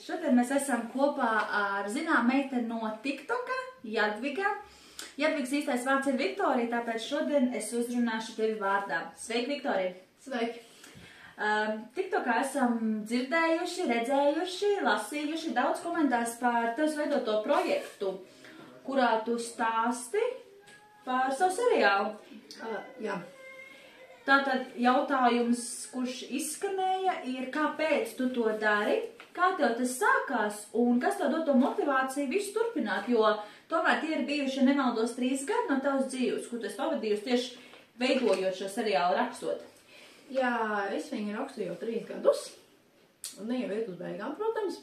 Šodien mēs esam kopā ar zinām meiteni no TikToka, Jadviga. Jadvigas īstais vārds ir Viktorija, tāpēc šodien es uzrunāšu tevi vārdā. Sveiki, Viktorija! Sveiki! TikTokā esam dzirdējuši, redzējuši, lasījuši daudz komentārus par tevis veidoto projektu, kurā tu stāsti par savu seriālu. Jā. Tātad jautājums, kurš izskanēja, ir, kāpēc tu to dari, kā tev tas sākās un kas tev dod to motivāciju visu turpināt, jo tomēr tie ir bijuši, nemaldos, 3 gadi no tavas dzīves, kur tu esi pavadījusi tieši veidojot šo seriālu rakstot. Jā, es viņu rakstu jau 3 gadus, un ne jau iet uz beigām, protams,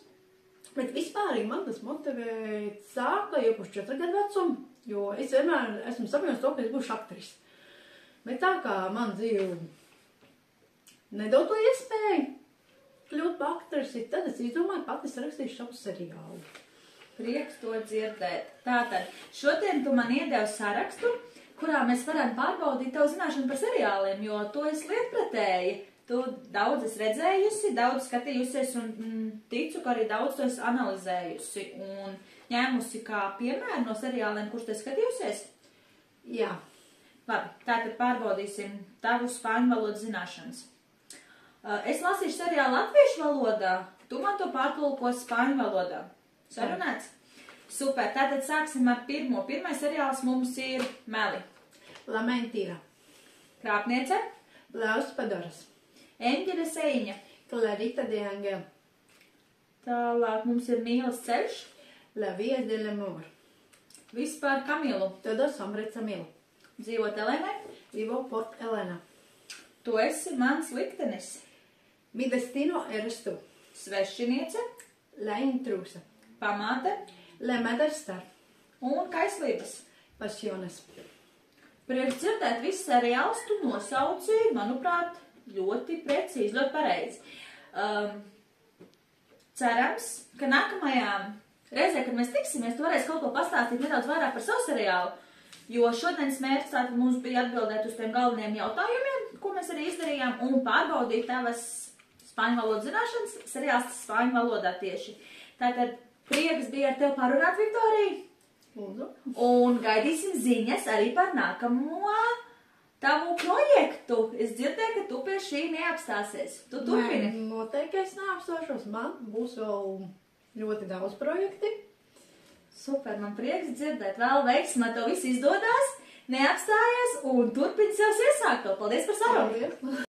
bet vispārīgi man tas motivēt sāka jau uz 4 gadu vecumu, jo es vienmēr esmu sapņojusi to, ka es būšu aktrise. Bet tā kā man dzīve nedod to iespēju kļūt par aktrisi, tad es izdomāju, pati rakstīšu savu seriālu. Prieks to dzirdēt. Tātad, šodien tu man iedevi sarakstu, kurā mēs varam pārbaudīt tavu zināšanu par seriāliem, jo tu esi lietpratēji. Tu daudz esi redzējusi, daudz skatījusies un ticu, ka arī daudz tu esi analizējusi un ņēmusi kā piemēru no seriāliem, kurus tu esi skatījusies? Jā. Labi, tātad pārbaudīsim tavu spāņu valodas zināšanas. Es lasīšu seriālu latviešu valodā, tu man to pārtulkosi spāņu valodā. Sarunāts? Super, tātad sāksim ar pirmo. Pirmais seriāls mums ir Meli. La mentira. Krāpniece. Los Padoras. Eņģeļa Seiņa. Clarita de Angel. Tālāk mums ir Mīlas ceļš. La vía del amor. Vispār Kamilu. Todos hombres a mil. Dzīvot Elenai. Vivo por Elena. Tu esi mans liktenis. Mi destino eres tu. Svešiniece. La intrusa. Pamāte. La mother star. Un kaislības. Pasiones. Priekš dzirdēt visu seriāls, tu nosauci, manuprāt, ļoti precīzi, ļoti pareizi. Cerams, ka nākamajā reizē, kad mēs tiksimies, tu varēsi kaut ko pastāstīt nedaudz vairāk par savu seriālu, jo šodienas mērķis tātad mums bija atbildēt uz tiem galvenajiem jautājumiem, ko mēs arī izdarījām, un pārbaudīt tavas spāņu valodas zināšanas, seriāls spāņu valodā tieši. Tātad prieks bija ar tevi parunāt, Viktorija. Lūdzu. Un gaidīsim ziņas arī par nākamo tavu projektu. Es dzirdēju, ka tu pie šī neapstāsies. Tu turpini. Nē, noteikti es neapstāšos. Man būs vēl ļoti daudz projekti. Super, man prieks dzirdēt. Vēl veiksmē tev viss izdodas, neapstājies un turpini sev iesākto. Paldies par sarunu! Paldies!